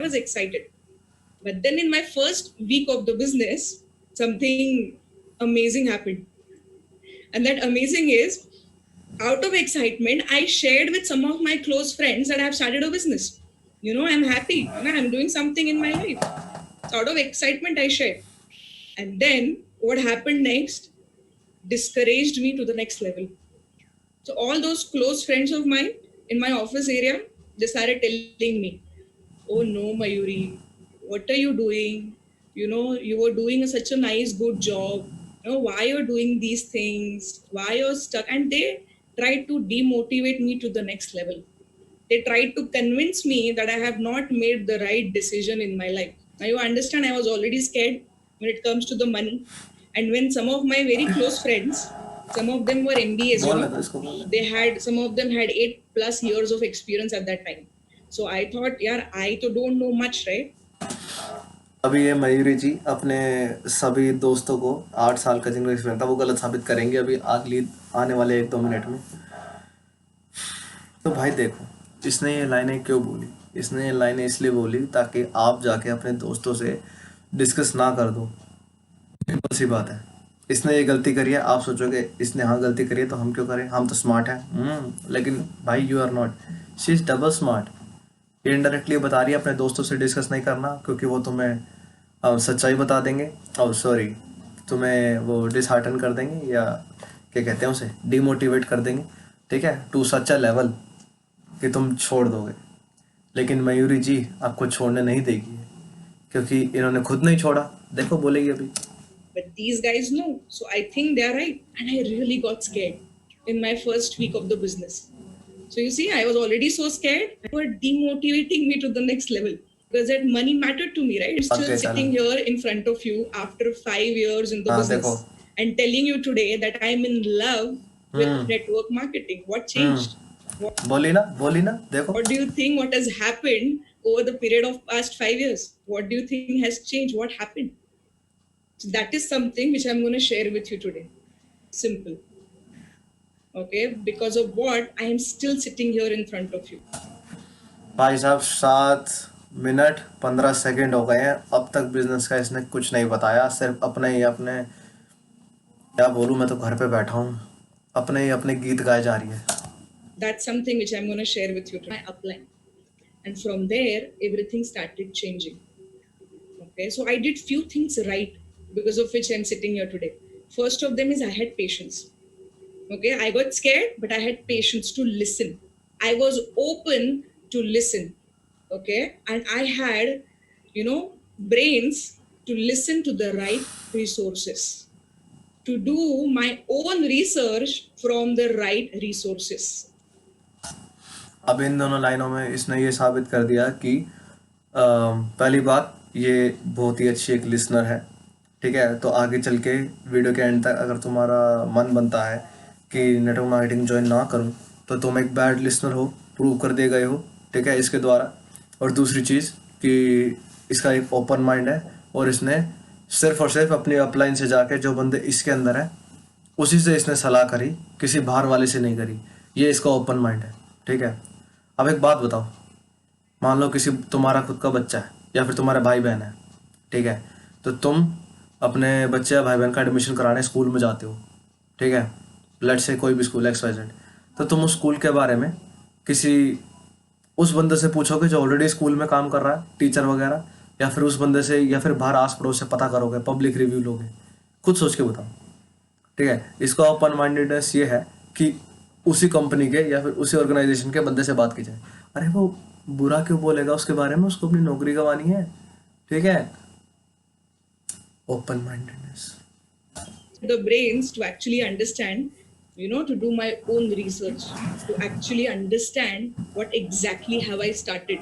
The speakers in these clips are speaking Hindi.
was excited. But then in my first week of the business, something amazing happened. And that amazing is, out of excitement, I shared with some of my close friends that I've started a business. I'm happy. I'm doing something in my life. So out of excitement, I shared. And then what happened next discouraged me to the next level. So all those close friends of mine in my office area, they started telling me, "Oh no, Mayuri, what are you doing? You were doing such a nice, good job. Why you're doing these things? Why you're stuck?" And they tried to demotivate me to the next level. They tried to convince me that I have not made the right decision in my life. Now you understand, I was already scared when it comes to the money. And when some of my very close friends, some of them were MBAs, some of them had 8+ years of experience at that time. So I thought, yeah, I to don't know much, right? अभी ये मयूरी जी अपने सभी दोस्तों को 8 साल का जिनका एक्सपीरियंस था वो गलत साबित करेंगे अभी अगली आने वाले 1-2 मिनट में। तो भाई देखो, इसने ये लाइनें क्यों बोली? इसने ये लाइनें इसलिए बोली ताकि आप जाके अपने दोस्तों से डिस्कस ना कर दो। सिंपल सी बात है। इसने ये गलती करी है, आप सोचोगे इसने हाँ गलती करी है तो हम क्यों करें, हम तो स्मार्ट हैं। लेकिन भाई you are not, she is double smart. ये इनडायरेक्टली बता रही है अपने दोस्तों से डिस्कस नहीं करना, क्योंकि वो तुम्हें सच्चाई बता देंगे, और सॉरी तुम्हें वो डिसहार्टन कर देंगे, या क्या कहते हैं उसे, डिमोटिवेट कर देंगे, ठीक है, टू सच अ लेवल कि तुम छोड़ दोगे। लेकिन मयूरी जी आपको छोड़ने नहीं देगी, क्योंकि इन्होंने खुद नहीं छोड़ा। देखो बोलेगी अभी। But these guys know. So I think they're right. And I really got scared in my first week of the business. So you see, I was already so scared. They were demotivating me to the next level. Because that money mattered to me, right? I'm still sitting here in front of you after 5 years in the business and telling you today that I'm in love with network marketing. What changed? बोली ना देखो। What do you think what has happened over the period of past 5 years? What do you think has changed? What happened? So that is something which I'm going to share with you today. Simple. Okay, because of what I am still sitting here in front of you. भाई साहब 7 मिनट 15 सेकंड हो गए हैं, अब तक बिजनेस का इसने कुछ नहीं बताया, सिर्फ अपने क्या बोलूं, मैं तो घर पे बैठा हूँ, अपने गीत गाए जा रही है। That's something which I'm going to share with you today. My upline. And from there, everything started changing. Okay, so I did few things right because of which I'm sitting here today. First of them is I had patience. Okay, I got scared, but I had patience to listen. I was open to listen. Okay, and I had, brains to listen to the right resources, to do my own research from the right resources. अब इन दोनों लाइनों में इसने ये साबित कर दिया कि पहली बात, ये बहुत ही अच्छी एक लिसनर है, ठीक है। तो आगे चल के वीडियो के एंड तक अगर तुम्हारा मन बनता है कि नेटवर्क मार्केटिंग ज्वाइन ना करूं, तो तुम एक बैड लिसनर हो, प्रूव कर दिए गए हो, ठीक है, इसके द्वारा। और दूसरी चीज़ कि इसका एक ओपन माइंड है, और इसने सिर्फ और सिर्फ अपनी अपलाइन से जाके जो बंदे इसके अंदर है उसी से इसने सलाह करी, किसी बाहर वाले से नहीं करी। ये इसका ओपन माइंड है, ठीक है। अब एक बात बताओ, मान लो किसी तुम्हारा खुद का बच्चा है या फिर तुम्हारे भाई बहन है, ठीक है, तो तुम अपने बच्चे या भाई बहन का एडमिशन कराने स्कूल में जाते हो, ठीक है, लेट्स से कोई भी स्कूल XYZ, तो तुम उस स्कूल के बारे में किसी उस बंदे से पूछोगे जो ऑलरेडी स्कूल में काम कर रहा है, टीचर वगैरह, या फिर उस बंदे से या फिर बाहर आस पड़ोस से पता करोगे, पब्लिक रिव्यू लोगे? खुद सोच के बताओ, ठीक है। इसका ओपन माइंडेडनेस ये है कि उसी कंपनी के या फिर उसी ऑर्गेनाइजेशन के बंदे से बात की जाए। अरे वो बुरा क्यों बोलेगा उसके बारे में, उसको अपनी नौकरी गंवानी है, ठीक है। Open mindedness, the brains to actually understand, to do my own research, to actually understand what exactly have I started.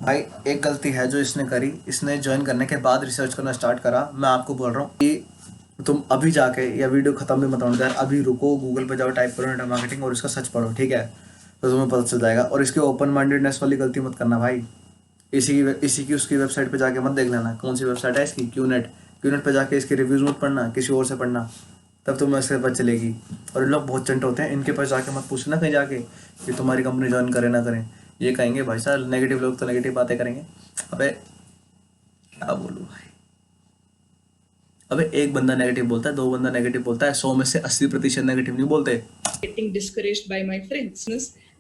भाई एक गलती है जो इसने करी, इसने ज्वाइन करने के बाद रिसर्च करना स्टार्ट करा। मैं आपको बोल रहा हूँ कि तुम अभी जाके, या वीडियो खत्म भी मत होने, अभी रुको, गूगल पे जाओ, टाइप करो नेटवर्क मार्केटिंग और इसका सच पढ़ो, ठीक है, तो तुम्हें पता चल जाएगा। और इसके ओपन माइंडेडनेस वाली गलती मत करना भाई। इसी की उसकी वेबसाइट पे जाके मत देख लेना, कौन सी वेबसाइट है इसकी, क्यूनेट पे जाके इसके रिव्यूज़ मत पढ़ना, किसी और से पढ़ना, तब तुम्हें इससे पता चलेगी। और इन लोग बहुत चंट होते हैं, इनके पास जाके मत पूछना कहीं जाके कि तुम्हारी कंपनी ज्वाइन करें ना करें। ये कहेंगे भाई साहब नेगेटिव लोग तो नेगेटिव बातें करेंगे। अबे क्या बोलूं भाई, अबे एक बंदा नेगेटिव बोलता है, दो बंदा नेगेटिव बोलता है, 100 में से 80% नेगेटिव नहीं बोलते। getting discouraged by my friends.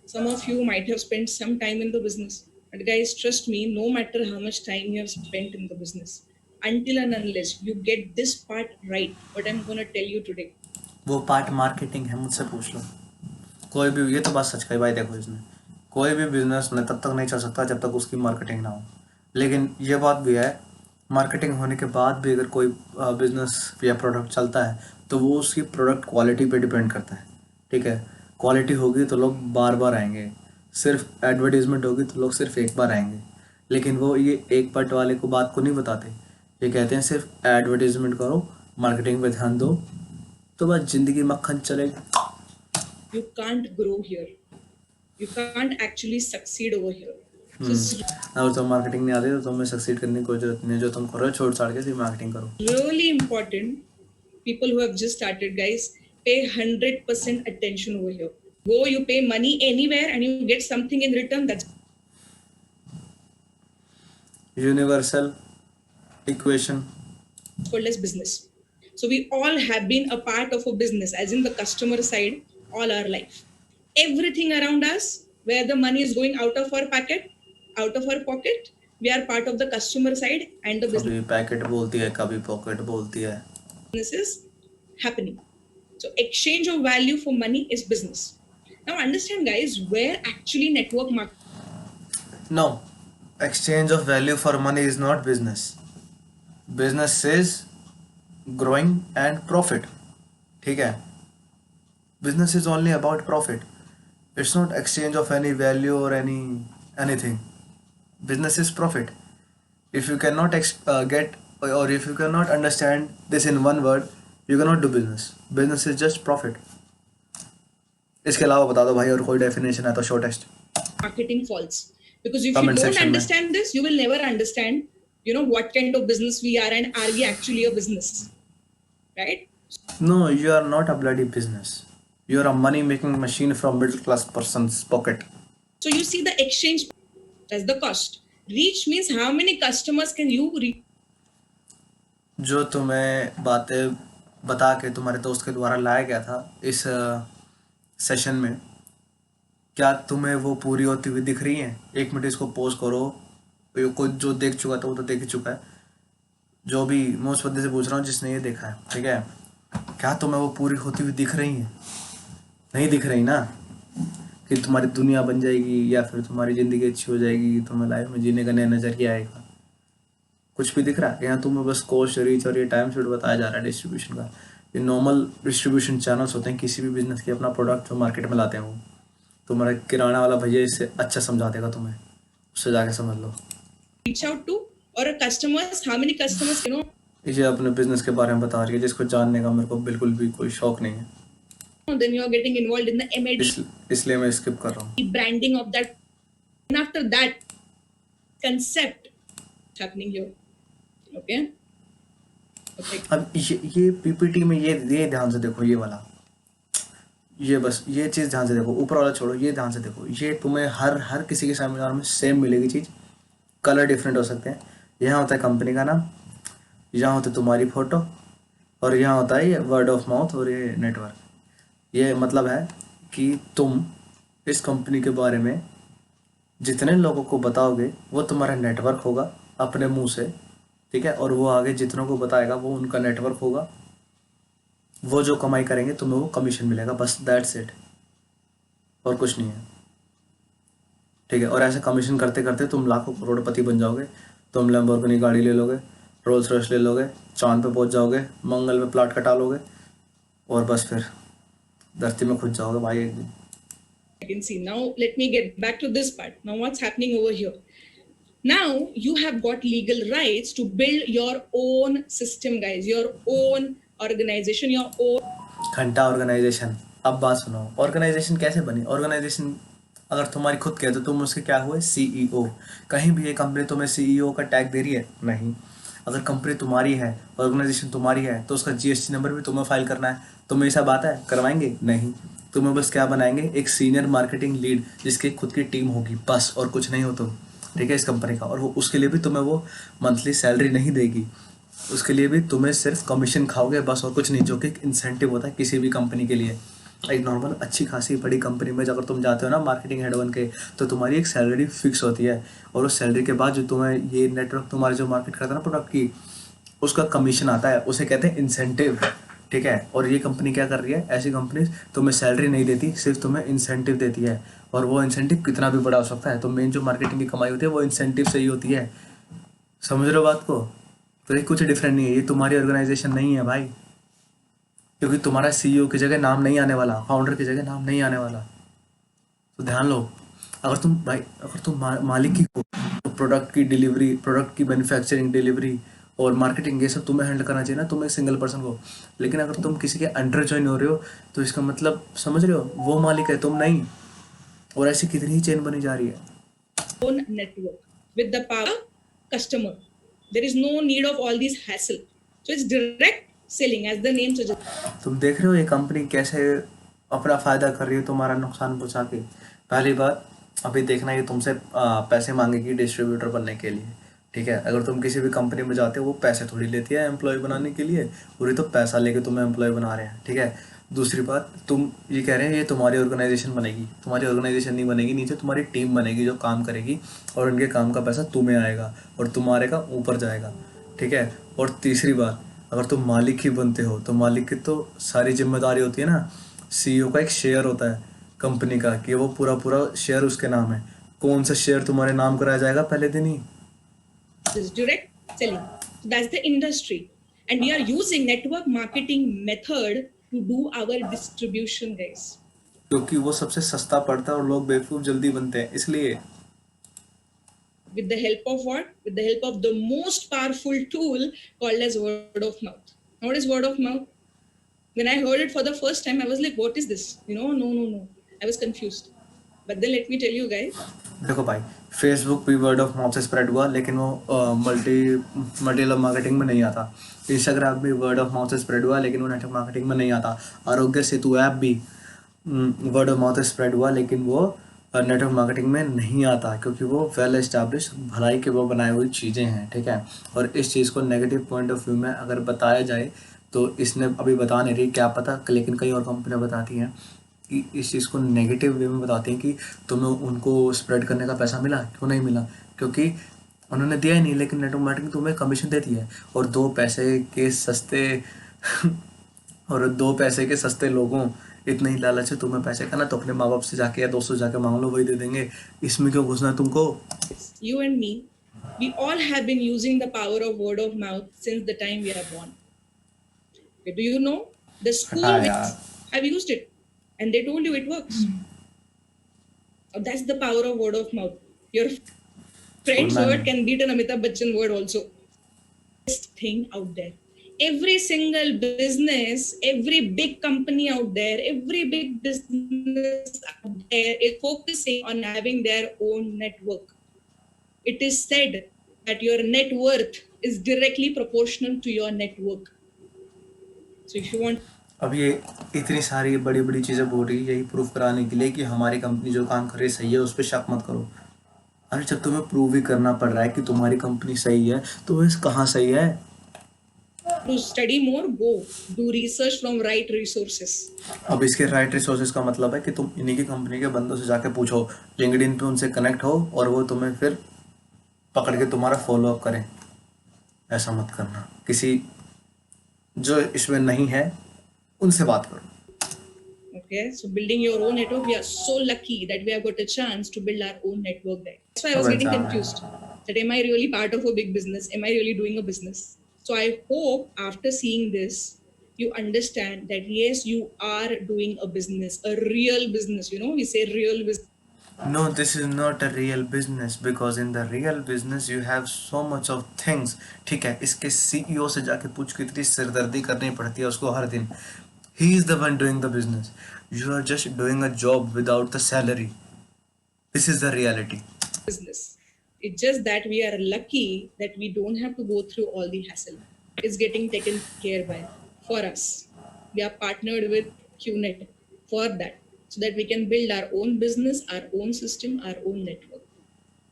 Some of you might have spent some time in the business. But guys, trust me, no matter how much time you have spent in the business, until and unless you get this part right, what I'm going to tell you today. वो पार्ट मार्केटिंग है, मुझसे पूछ लो। कोई भी, ये तो बात सच कही भाई, देखो इसमें कोई भी बिजनेस ने तब तक नहीं चल सकता जब तक उसकी मार्केटिंग ना हो। लेकिन ये बात भी है, मार्केटिंग होने के बाद भी अगर कोई बिजनेस या प्रोडक्ट चलता है तो वो उसकी प्रोडक्ट क्वालिटी पे डिपेंड करता है। ठीक है, क्वालिटी होगी तो लोग बार बार आएंगे, सिर्फ एडवर्टीजमेंट होगी तो लोग सिर्फ एक बार आएंगे। लेकिन वो ये एक पट वाले को बात को नहीं बताते, ये कहते हैं सिर्फ एडवर्टीजमेंट करो, मार्केटिंग पे ध्यान दो, तो बस जिंदगी मक्खन चलेगी। You can't grow here. You can't actually succeed over here. So it's अगर तुम मार्केटिंग नहीं आती तो तुम्हें सक्सीड करने की कोई जरूरत नहीं है। जो तुम करो छोड़ छाड़ के सिर्फ मार्केटिंग करो। really important. People who have just started, guys, pay 100% attention over here. Go, you pay money anywhere and you get something in return. That's universal equation called as business. So we all have been a part of a business, as in the customer side, all our life. Everything around us, where the money is going out of our pocket, we are part of the customer side and the कभी पैकेट बोलती है, कभी पॉकेट बोलती है। business is happening. So exchange of value for money is business. Now understand, guys, where actually network marketing. No, exchange of value for money is not business. Business is growing and profit. ठीक है, business is only about profit. It's not exchange of any value or anything. Business is profit. If you cannot get, or if you cannot understand this in one word, you cannot do business. Business is just profit. इसके अलावा बता दो भाई, और कोई डेफिनेशन है तो shortest. marketing falls, because if Comment you don't section में। understand this, you will never understand, what kind of business we are and are we actually a business, right? No, you are not a bloody business. You are a money making machine from middle class person's pocket. So you see the exchange as the cost. Reach means how many customers can you reach. जो तुम्हें बातें बता के तुम्हारे दोस्त के द्वारा लाया गया था इस सेशन में, क्या तुम्हें वो पूरी होती हुई दिख रही हैं? एक मिनट इसको पॉज करो। कोई जो देख चुका था वो तो देख ही चुका है। जो भी मैं उस बंदे से पूछ रहा हूँ जिसने ये देखा है, ठीक है, क्या तुम्हें वो पूरी होती हुई दिख रही हैं? नहीं दिख रही ना, कि तुम्हारी दुनिया बन जाएगी या फिर तुम्हारी ज़िंदगी अच्छी हो जाएगी, तुम्हें लाइफ में जीने का नया नज़रिया आएगा। कुछ भी दिख रहा है? यहाँ तुम्हें बस कॉस्ट, रीच और ये टाइम शेड्यूल बताया जा रहा है डिस्ट्रीब्यूशन का। ये नॉर्मल डिस्ट्रीब्यूशन चैनल्स होते हैं किसी भी बिजनेस के, अपना प्रोडक्ट जो मार्केट में लाते हैं वो। तुम्हारा किराना वाला भैया इससे अच्छा समझा देगा तुम्हें, उससे जाके समझ लो। reach out to, or a customers, how many customers, ये अपने बिजनेस के बारे में बता रही है जिसको जानने का मेरे को बिल्कुल भी कोई शौक नहीं है, then you are getting involved in the MAD, इसलिए मैं स्किप कर रहा हूँ। branding of that, and after that concept happening here. Okay. अब ये पीपीटी में ये ध्यान से देखो, ये वाला, ये बस ये चीज़ ध्यान से देखो, ऊपर वाला छोड़ो, ये ध्यान से देखो। ये तुम्हें हर किसी के सेमिनार में सेम मिलेगी चीज़, कलर डिफरेंट हो सकते हैं। यहाँ होता है कंपनी का नाम, यहाँ होता है तुम्हारी फ़ोटो, और यहाँ होता है ये वर्ड ऑफ माउथ और ये नेटवर्क। ये मतलब है कि तुम इस कंपनी के बारे में जितने लोगों को बताओगे वो तुम्हारा नेटवर्क होगा अपने मुंह से, ठीक है, और वो आगे जितनों को बताएगा वो उनका नेटवर्क होगा। वो जो कमाई करेंगे तुम्हें वो कमीशन मिलेगा, बस दैट्स इट, और कुछ नहीं है, ठीक है। और ऐसे कमीशन करते करते तुम लाखों करोड़पति बन जाओगे। तुम लैम्बोर्गिनी गाड़ी ले लोगे, रोल्स रॉयस ले लोगे, चांद पे पहुंच जाओगे, मंगल में प्लाट कटा लोगे, और बस फिर धरती में खुद जाओगे भाई एक दिन। I can see. Now let me get back to this part. Now what's happening over here? Now you have got legal rights to build your own system, guys, your own organization, your own घंटा ऑर्गेनाइजेशन। अब बात सुनो, ऑर्गेनाइजेशन कैसे बनी? ऑर्गेनाइजेशन अगर तुम्हारी खुद की है तो तुम उसके क्या हुए? सीईओ। कहीं भी ये कंपनी तुम्हें सीईओ का टैग दे रही है? नहीं। अगर कंपनी तुम्हारी है, ऑर्गेनाइजेशन तुम्हारी है, तो उसका जीएसटी नंबर भी तुम्हें फाइल करना है। तुम्हें ऐसा बात है करवाएंगे? नहीं। तुम्हें बस क्या बनाएंगे, एक सीनियर मार्केटिंग लीड जिसकी खुद की टीम होगी बस, और कुछ नहीं हो तुम, ठीक है, इस कंपनी का। और वो उसके लिए भी तुम्हें वो मंथली सैलरी नहीं देगी, उसके लिए भी तुम्हें सिर्फ कमीशन खाओगे बस, और कुछ नहीं, जो कि एक इंसेंटिव होता है किसी भी कंपनी के लिए। एक नॉर्मल अच्छी खासी बड़ी कंपनी में अगर तुम जाते हो ना मार्केटिंग हेड बन के, तो तुम्हारी एक सैलरी फिक्स होती है, और उस सैलरी के बाद जो तुम्हें ये नेटवर्क तुम्हारे जो मार्केट करता है ना प्रोडक्ट की, उसका कमीशन आता है, उसे कहते हैं इंसेंटिव, ठीक है। और ये कंपनी क्या कर रही है, ऐसी कंपनी तुम्हें सैलरी नहीं देती, सिर्फ तुम्हें इंसेंटिव देती है, और वो इंसेंटिव कितना भी बड़ा हो सकता है। तो मेन जो मार्केटिंग की कमाई होती है वो इंसेंटिव से ही होती है, समझ रहे हो बात को। तो ये कुछ डिफरेंट नहीं है, ये तुम्हारी ऑर्गेनाइजेशन नहीं है भाई, क्योंकि तुम्हारा सीईओ की जगह नाम नहीं आने वाला, फाउंडर की जगह नाम नहीं आने वाला। तो ध्यान लो, अगर तुम भाई, अगर तुम मालिक ही हो, तो प्रोडक्ट की डिलीवरी, प्रोडक्ट की मैन्युफैक्चरिंग, डिलीवरी और मार्केटिंग, ये सब तुम्हें हैंडल करना चाहिए ना, तुम एक सिंगल पर्सन को। लेकिन अगर तुम किसी के अंडर ज्वाइन हो रहे हो, तो इसका मतलब समझ रहे हो, वो मालिक है, तुम नहीं। और ऐसी कितनी ही चेन बनी जा रही है। Own network with the power customer. There is no need of all these hassle. So it's direct selling, as the name suggests. तुम देख रहे हो ये कंपनी कैसे अपना फायदा कर रही है तुम्हारा नुकसान पहुंचा के। पहली बात, अभी देखना ये तुमसे पैसे मांगेगी डिस्ट्रीब्यूटर बनने के लिए, ठीक है। अगर तुम किसी भी कंपनी में जाते हो, वो पैसे थोड़ी लेती है एम्प्लॉय बनाने के लिए, और ये तो पैसा लेके तुम्हें एम्प्लॉय बना रहे हैं, ठीक है। दूसरी बात, तुम ये कह रहे हैं ये तुम्हारी ऑर्गेनाइजेशन बनेगी, तुम्हारी ऑर्गेनाइजेशन नहीं बनेगी, नीचे तुम्हारी टीम बनेगी जो काम करेगी, और उनके काम का पैसा तुम्हें आएगा और तुम्हारे का ऊपर जाएगा, ठीक है। और तीसरी बात, अगर तुम मालिक ही बनते हो, तो मालिक की तो सारी जिम्मेदारी होती है ना। सीईओ का एक शेयर होता है कंपनी का, कि वो पूरा पूरा शेयर उसके नाम है। कौन सा शेयर तुम्हारे नाम कराया जाएगा पहले दिन ही? This is direct selling. So that's the industry. And we are using network marketing method to do our distribution, guys. क्योंकि वो सबसे सस्ता पड़ता है और लोग बेवकूफ़ जल्दी बनते हैं, इसलिए। With the help of what? With the help of the most powerful tool called as word of mouth. Now, what is word of mouth? When I heard it for the first time, I was like, what is this? No. I was confused. But then let me tell you guys. देखो भाई, फेसबुक भी वर्ड ऑफ माउथ से स्प्रेड हुआ, लेकिन वो मल्टी लेवल मार्केटिंग में नहीं आता। इंस्टाग्राम भी वर्ड ऑफ माउथ से स्प्रेड हुआ, लेकिन वो नेटवर्क मार्केटिंग में नहीं आता। आरोग्य सेतु ऐप भी वर्ड ऑफ माउथ से स्प्रेड हुआ, लेकिन वो नेटवर्क मार्केटिंग में नहीं आता, क्योंकि वो वेल एस्टैब्लिश भलाई के वो बनाई हुई चीज़ें हैं, ठीक है। और इस चीज़ को नेगेटिव पॉइंट ऑफ व्यू में अगर बताया जाए, तो इसने अभी बता नहीं रही, क्या पता, लेकिन कई और कंपनियां बताती हैं कि इस चीज़ को नेगेटिव वे में बताते हैं कि तुम्हें उनको स्प्रेड करने का पैसा मिला, क्यों नहीं मिला, क्योंकि उन्होंने दिया ही नहीं, लेकिन नेटवर्क मार्केटिंग तुम्हें कमीशन देती है। और दो पैसे के सस्ते और दो पैसे के सस्ते लोगों, इतना ही लालच है तुम्हें पैसे का ना, तो अपने माँ बाप से जाके या दोस्तों से जाके मांग लो, वही दे देंगे। इसमें क्यों घुसना है तुमको? You and me, we all have been using the power of word of mouth since the time we are born. Okay, do you know the school हाँ which यार, have used it and they told you it works? That's the power of word of mouth. Your friend's सुनना word नहीं। can beat an Amitabh Bachchan word also. Best thing out there. Every single business, every big company out there, every big business out there is focusing on having their own network. It is said that your net worth is directly proportional to your network. So if you want, अब ये इतनी सारी बड़ी बड़ी चीज़ें बोल रही है यही प्रूफ कराने के लिए कि हमारी कंपनी जो काम कर रही है सही है, उस पर शक मत करो। अरे जब तुम्हें प्रूव ही करना पड़ रहा है कि तुम्हारी कंपनी सही है, तो वो कहाँ सही है? to study more, go do research from right resources. अब इसके राइट रिसोर्सेज का मतलब है कि तुम इन्हीं की कंपनी के बंदों से जाके पूछो, लिंक्डइन पे उनसे कनेक्ट हो, और वो तुम्हें फिर पकड़ के तुम्हारा फॉलो अप करें। ऐसा मत करना, किसी जो इसमें नहीं है उनसे बात करो। Okay, so building your own network, we are so lucky that we have got a chance to build our own network there. That's why I was अब getting एग्जाम है। confused. That am I really part of a big business? Am I really doing a business? So I hope after seeing this, you understand that yes, you are doing a business, a real business. You know, we say real business. No, this is not a real business, because in the real business you have so much of things, ठीक है। इसके सीईओ से जाके पूछ, कितनी सिरदर्दी करनी पड़ती है उसको हर दिन। He is the one doing the business. You are just doing a job without the salary. This is the reality. Business. It's just that we are lucky that we don't have to go through all the hassle. It's getting taken care by for us. We are partnered with QNet for that. so that we can build our own business, our own system, our own network.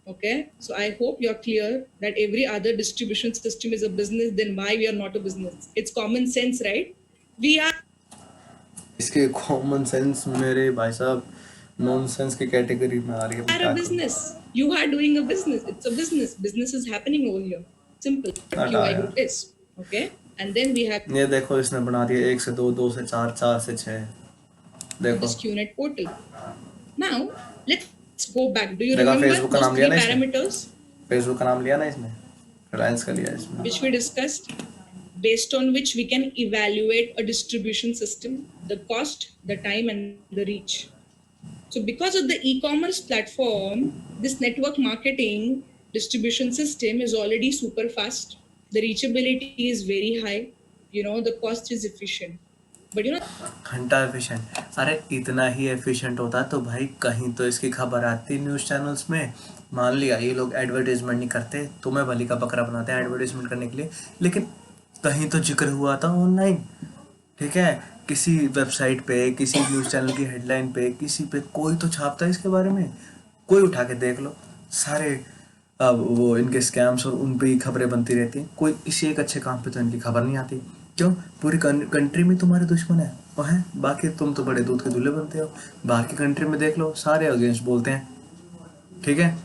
Okay, so I hope you're clear that every other distribution system is a business, then why we are not a business? It's common sense, right? We इसके कॉमन सेंस मेरे भाई साहब नॉनसेंस की कैटेगरी में आ रही है, मैं are a क्या करूं? business. You are doing a business. It's a business. Business is happening over here. Simple. हटा QI यार, group is. Okay, and then we have ये देखो इसने बना दिया 1 से 2, 2 से 4, 4 से 6, देखो this QNet portal. Now let's go back. Do you देखा remember फेसबुक का those नाम लिया three ना इसने, parameters फेसबुक का नाम लिया ना इसने, रिलायंस का लिया इसमें। which we discussed, based on which we can evaluate a distribution system, the cost, the time, and the reach. So because of the e-commerce platform, this network marketing distribution system is already super fast. The reachability is very high. You know, the cost is efficient. But you know, घंटा एफिशिएंट, अरे इतना ही एफिशिएंट होता तो भाई कहीं तो इसकी खबर आती न्यूज़ चैनल्स में। मान लिया ये लोग एडवर्टाइजमेंट नहीं करते, तुम्हें भली का बकरा बनाते हैं एडवर्टाइजमेंट करने के लिए, लेकिन कहीं तो जिक्र हुआ था ऑनलाइन, ठीक है, किसी वेबसाइट पे, किसी न्यूज़ चैनल की हेडलाइन पे, किसी पे कोई तो छापता है इसके बारे में। कोई उठा के देख लो, सारे अब वो इनके स्कैम्स और उन पे ही खबरें बनती रहती हैं, कोई किसी एक अच्छे काम पे तो इनकी खबर नहीं आती। क्यों? पूरी कंट्री में तुम्हारे दुश्मन है वो हैं, बाकी तुम तो बड़े दूध के दूल्हे बनते हो। बाहर की कंट्री में देख लो, सारे अगेंस्ट बोलते हैं, ठीक है।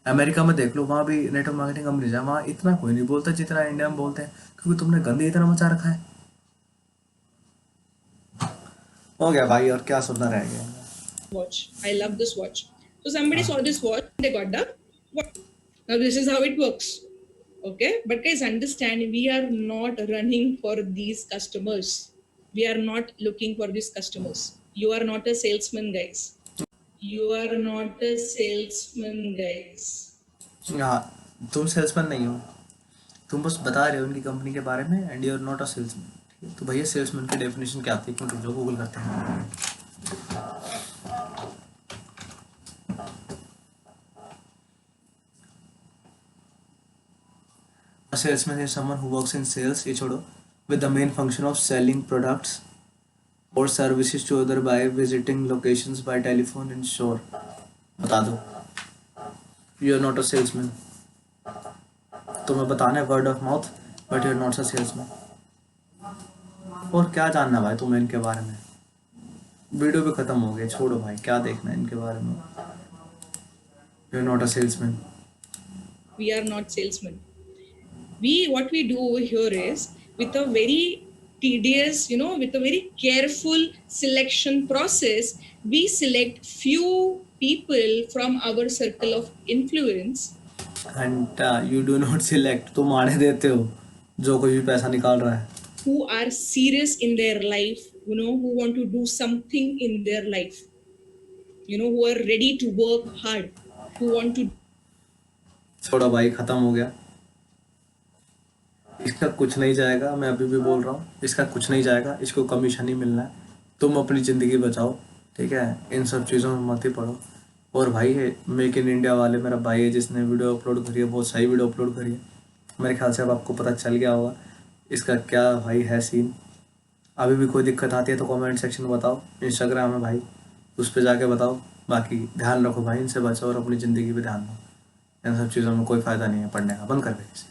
अमेरिका में देख लो, वहाँ भी नेटवर्क मार्केटिंग कंपनीज है, वहाँ इतना कोई नहीं बोलता जितना इंडिया में बोलते हैं, क्योंकि तुमने गंदे इतना मचा रखा है। हो गया भाई, और क्या सुनना रह गया। watch. I love this watch. So somebody saw this watch, they got the watch. Now this is how it works. Okay, but guys, understand, we are not running for these customers. We are not looking for these customers. You are not a salesman, guys. You are not a salesman, guys. हाँ, तुम सेल्समैन नहीं हो, तुम बस बता रहे हो उनकी कंपनी के बारे में, and you are not a salesman. तो भैया सेल्समैन की डेफिनेशन क्या आती है? क्योंकि जो गूगल करते हैं। A salesman is someone who works in sales, ये छोड़ो, with the main function of selling products or services to other by visiting locations by telephone and store। बता दो, you are not a salesman। तुम्हें बताना है word of mouth, but you are not a salesman. और क्या जानना भाई तुम्हें इनके बारे में? वीडियो भी खत्म हो गया, छोड़ो भाई, क्या देखना है इनके बारे में? You are not a salesman. We are not salesmen. What we do over here is, with a very tedious, with a very careful selection process, we select few people from our circle of influence and you do not select, तुम आने देते हो जो कोई भी पैसा निकाल रहा है। who are serious in their life, who want to do something in their life, who are ready to work hard, who want to छोड़ो भाई, खत्म हो गया, इसका कुछ नहीं जाएगा। मैं अभी भी बोल रहा हूँ, इसका कुछ नहीं जाएगा, इसको कमीशन ही मिलना है। तुम अपनी ज़िंदगी बचाओ, ठीक है, इन सब चीज़ों में मत ही पड़ो। और भाई है मेक इन इंडिया वाले, मेरा भाई है जिसने वीडियो अपलोड करी है, बहुत सही वीडियो अपलोड करी है। मेरे ख्याल से अब आपको पता चल गया होगा इसका क्या भाई है सीन। अभी भी कोई दिक्कत आती है तो कमेंट सेक्शन में बताओ, इंस्टाग्राम है भाई, उस पर जाके बताओ। बाकी ध्यान रखो भाई, इनसे बचो और अपनी ज़िंदगी पे ध्यान दो। इन सब चीज़ों में कोई फ़ायदा नहीं है पढ़ने का, बंद कर दे इसे।